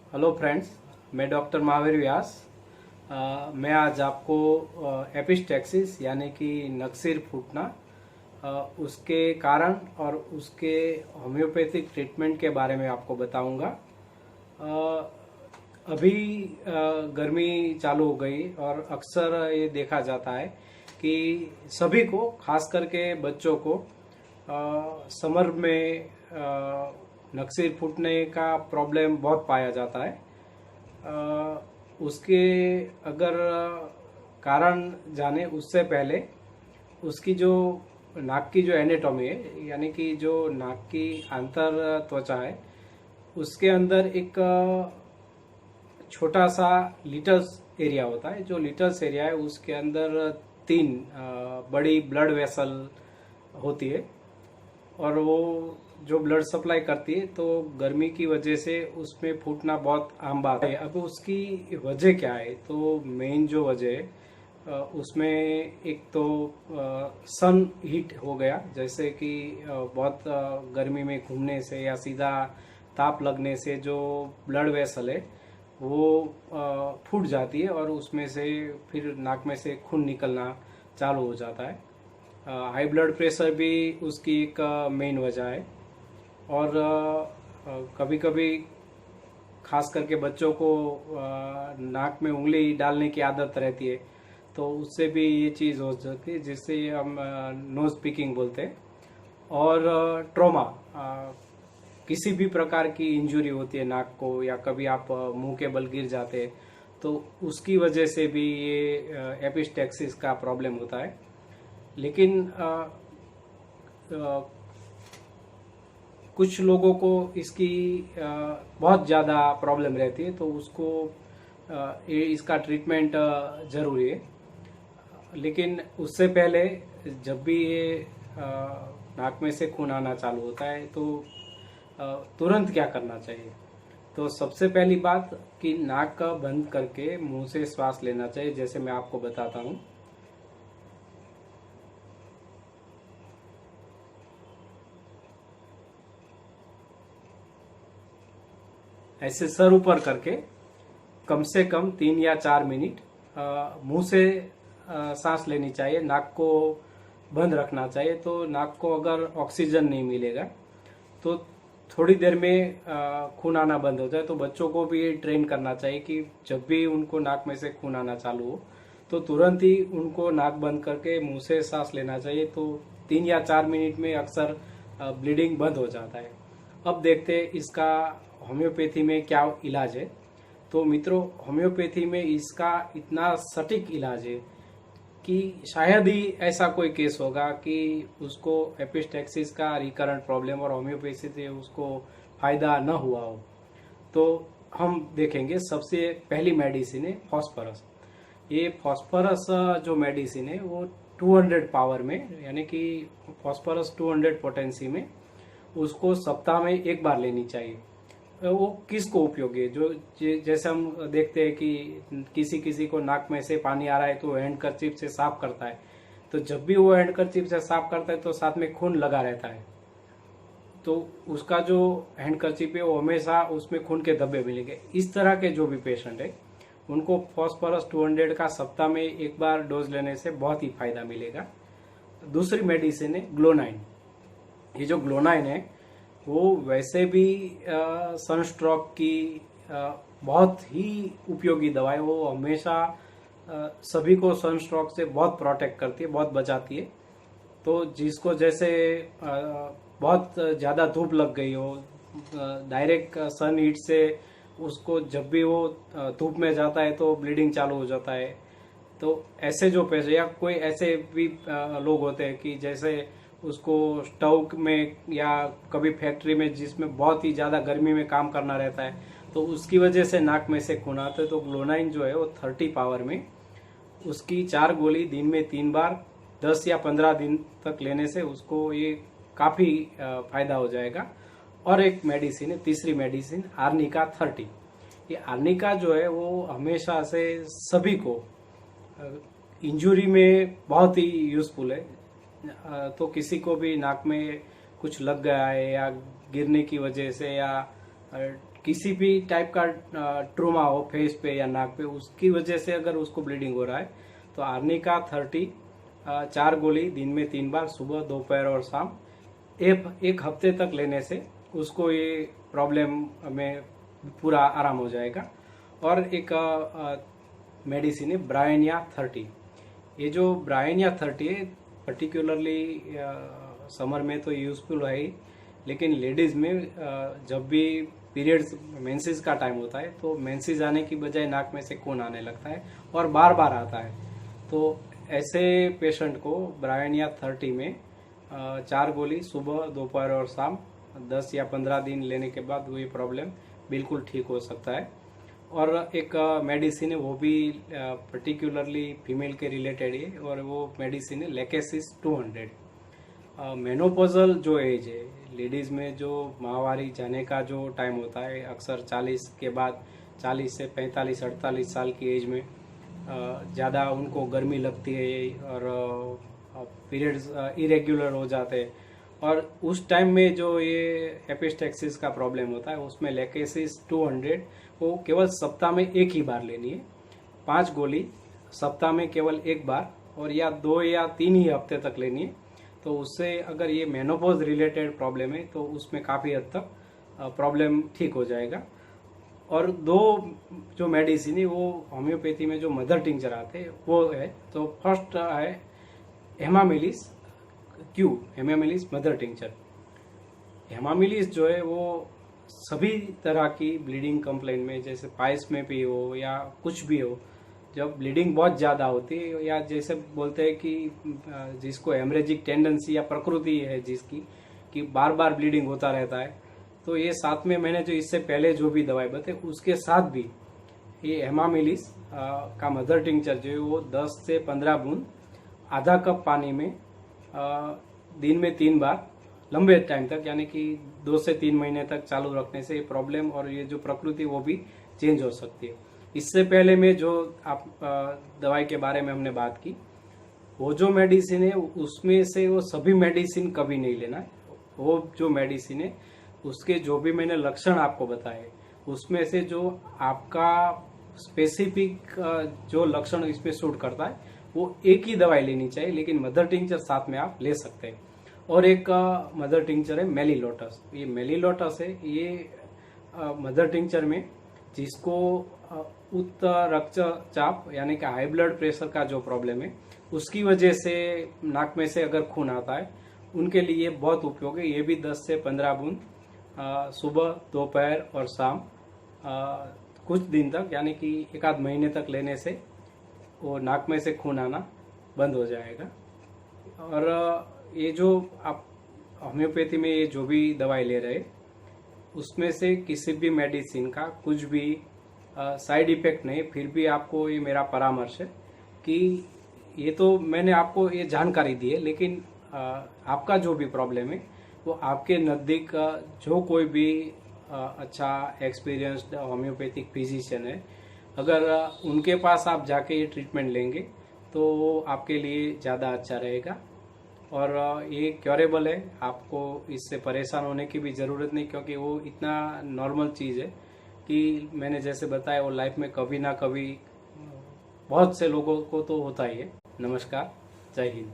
Hello friends, मैं doctor Mahavir व्यास। मैं आज आपको एपिस्टेक्सिस यानी कि नक्सीर फूटना, उसके कारण और उसके होम्योपैथिक ट्रीटमेंट के बारे में आपको बताऊंगा। अ, अभी गर्मी चालू हो गई और अक्सर ये देखा जाता है कि सभी को, खास करके बच्चों को समर में नक्सीर फूटने का प्रॉब्लम बहुत पाया जाता है। उसके अगर कारण जाने उससे पहले उसकी जो नाक की जो एनेटॉमी है, यानी कि जो नाक की आंतर त्वचा है, उसके अंदर एक छोटा सा लिटल्स एरिया होता है। जो लिटल्स एरिया है उसके अंदर तीन बड़ी ब्लड वेसल होती है और वो जो ब्लड सप्लाई करती है, तो गर्मी की वजह से उसमें फूटना बहुत आम बात है। अब उसकी वजह क्या है? तो मेन जो वजह है उसमें एक तो सन हीट हो गया, जैसे कि बहुत गर्मी में घूमने से या सीधा ताप लगने से जो ब्लड वेसल है वो फूट जाती है और उसमें से फिर नाक में से खून निकलना चालू हो जाता है। हाई ब्लड प्रेशर भी उसकी एक मेन वजह है। और कभी कभी खास करके बच्चों को नाक में उंगली डालने की आदत रहती है, तो उससे भी ये चीज़ हो सकती है, जिससे हम नोज पिकिंग बोलते हैं। और ट्रॉमा, किसी भी प्रकार की इंजरी होती है नाक को, या कभी आप मुंह के बल गिर जाते हैं, तो उसकी वजह से भी ये एपिस्टेक्सिस का प्रॉब्लम होता है। लेकिन कुछ लोगों को इसकी बहुत ज़्यादा प्रॉब्लम रहती है, तो उसको इसका ट्रीटमेंट जरूरी है। लेकिन उससे पहले जब भी ये नाक में से खून आना चालू होता है, तो तुरंत क्या करना चाहिए? तो सबसे पहली बात कि नाक का बंद करके मुंह से श्वास लेना चाहिए, जैसे मैं आपको बताता हूँ। ऐसे सर ऊपर करके कम से कम 3 या 4 मिनट मुंह से सांस लेनी चाहिए, नाक को बंद रखना चाहिए। तो नाक को अगर ऑक्सीजन नहीं मिलेगा तो थोड़ी देर में खून आना बंद हो जाए। तो बच्चों को भी ट्रेन करना चाहिए कि जब भी उनको नाक में से खून आना चालू हो, तो तुरंत ही उनको नाक बंद करके मुंह से सांस लेना चाहिए। तो 3 या 4 मिनट में अक्सर ब्लीडिंग बंद हो जाता है। अब देखते हैं इसका होम्योपैथी में क्या इलाज है। तो मित्रों, होम्योपैथी में इसका इतना सटीक इलाज है कि शायद ही ऐसा कोई केस होगा कि उसको एपिस्टेक्सिस का रिकरेंट प्रॉब्लम और होम्योपैथी से उसको फायदा न हुआ हो। तो हम देखेंगे, सबसे पहली मेडिसिन है फॉस्फोरस। ये फॉस्फोरस जो मेडिसिन है वो 200 पावर में, यानी कि फॉस्फोरस 200 पोटेंसी में, उसको सप्ताह में एक बार लेनी चाहिए। वो किसको उपयोगी है? जो जैसे हम देखते हैं कि किसी किसी को नाक में से पानी आ रहा है तो हैंड कर्चीफ से साफ करता है, तो जब भी वो हैंड कर्चीफ से साफ करता है तो साथ में खून लगा रहता है, तो उसका जो हैंड कर्चीफ है वो हमेशा उसमें खून के धब्बे मिलेंगे। इस तरह के जो भी पेशेंट है उनको फॉस्फोरस 200 का सप्ताह में एक बार डोज लेने से बहुत ही फायदा मिलेगा। दूसरी मेडिसिन है ग्लोनाइन। ये जो ग्लोनाइन है वो वैसे भी सनस्ट्रोक की बहुत ही उपयोगी दवा है। वो हमेशा सभी को सनस्ट्रोक से बहुत प्रोटेक्ट करती है, बहुत बचाती है। तो जिसको जैसे बहुत ज़्यादा धूप लग गई हो, डायरेक्ट सन हीट से उसको जब भी वो धूप में जाता है तो ब्लीडिंग चालू हो जाता है। तो ऐसे जो पेशेंट, या कोई ऐसे भी लोग होते हैं कि जैसे उसको स्टोव में या कभी फैक्ट्री में जिसमें बहुत ही ज़्यादा गर्मी में काम करना रहता है, तो उसकी वजह से नाक में से खून आता है। तो ग्लोनाइन जो है वो 30 पावर में, उसकी 4 गोली दिन में 3 बार 10 या 15 दिन तक लेने से उसको ये काफ़ी फायदा हो जाएगा। और एक मेडिसिन है, तीसरी मेडिसिन आर्निका 30। ये आर्निका जो है वो हमेशा से सभी को इंजरी में बहुत ही यूजफुल है। तो किसी को भी नाक में कुछ लग गया है, या गिरने की वजह से, या किसी भी टाइप का ट्रोमा हो फेस पे या नाक पे, उसकी वजह से अगर उसको ब्लीडिंग हो रहा है तो आर्निका 30 4 गोली दिन में 3 बार सुबह दोपहर और शाम एक हफ्ते तक लेने से उसको ये प्रॉब्लम में पूरा आराम हो जाएगा। और एक मेडिसिन है ब्रायनिया 30। ये जो ब्रायनिया 30 है पर्टिकुलरली समर में तो यूजफुल है ही, लेकिन लेडीज में जब भी पीरियड्स मेंसेस का टाइम होता है तो मेंसेस आने की बजाय नाक में से खून आने लगता है और बार बार आता है। तो ऐसे पेशेंट को ब्रायनिया 30 में 4 गोली सुबह दोपहर और शाम 10 या 15 दिन लेने के बाद वो ये प्रॉब्लम बिल्कुल ठीक हो सकता है। और एक मेडिसिन है वो भी पर्टिकुलरली फीमेल के रिलेटेड है और वो मेडिसिन है लेकेसिस 200। मेनोपोजल जो एज है लेडीज में, जो माहवारी जाने का जो टाइम होता है अक्सर 40 के बाद, 40 से 45-48 साल की एज में ज़्यादा उनको गर्मी लगती है और पीरियड्स इरेग्युलर हो जाते हैं। और उस टाइम में जो ये एपिस्टेक्सिस का प्रॉब्लम होता है उसमें लेकेसिस 200 को केवल सप्ताह में एक ही बार लेनी है। 5 गोली सप्ताह में केवल एक बार और या 2 या 3 ही हफ्ते तक लेनी है। तो उससे अगर ये मेनोपॉज रिलेटेड प्रॉब्लम है तो उसमें काफ़ी हद तक प्रॉब्लम ठीक हो जाएगा। और 2 जो मेडिसिन है वो होम्योपैथी में जो मदर टिंचर आते हैं वो है। तो फर्स्ट है हेमामिलिस क्यू, हेमामिलिस मदर टिंचर। हेमामिलिस जो है वो सभी तरह की ब्लीडिंग कंप्लेंट में, जैसे पाइल्स में भी हो या कुछ भी हो, जब ब्लीडिंग बहुत ज़्यादा होती है या जैसे बोलते हैं कि जिसको हेमरेजिक टेंडेंसी या प्रकृति है जिसकी कि बार बार ब्लीडिंग होता रहता है, तो ये साथ में मैंने जो इससे पहले जो भी दवाई बताई उसके साथ भी ये हेमामिलिस का मदर टिंचर जो है वो 10 से 15 बूंद आधा कप पानी में दिन में 3 बार लंबे टाइम तक, यानी कि 2 से 3 महीने तक चालू रखने से ये प्रॉब्लम और ये जो प्रकृति वो भी चेंज हो सकती है। इससे पहले में जो आप दवाई के बारे में हमने बात की, वो जो मेडिसिन है उसमें से वो सभी मेडिसिन कभी नहीं लेना है। वो जो मेडिसिन है उसके जो भी मैंने लक्षण आपको बताए उसमें से जो आपका स्पेसिफिक जो लक्षण इसमें सूट करता है वो एक ही दवाई लेनी चाहिए, लेकिन मदर टिंचर साथ में आप ले सकते हैं। और एक मदर टिंचर है मेलिलोटस। ये मेलिलोटस है, ये मदर टिंचर में जिसको उच्च रक्तचाप यानी कि हाई ब्लड प्रेशर का जो प्रॉब्लम है उसकी वजह से नाक में से अगर खून आता है उनके लिए बहुत उपयोगी है। ये भी 10 से 15 बूंद सुबह दोपहर और शाम कुछ दिन तक, यानी कि 1 महीने तक लेने से वो नाक में से खून आना बंद हो जाएगा। और ये जो आप होम्योपैथी में ये जो भी दवाई ले रहे उसमें से किसी भी मेडिसिन का कुछ भी साइड इफेक्ट नहीं, फिर भी आपको ये मेरा परामर्श है कि ये तो मैंने आपको ये जानकारी दी है, लेकिन आपका जो भी प्रॉब्लम है वो आपके नज़दीक जो कोई भी अच्छा एक्सपीरियंस्ड होम्योपैथिक फिजिशियन है, अगर उनके पास आप जाके ये ट्रीटमेंट लेंगे तो वो आपके लिए ज़्यादा अच्छा रहेगा। और ये क्योरेबल है, आपको इससे परेशान होने की भी ज़रूरत नहीं, क्योंकि वो इतना नॉर्मल चीज़ है कि मैंने जैसे बताया वो लाइफ में कभी ना कभी बहुत से लोगों को तो होता ही है। नमस्कार, जय हिंद।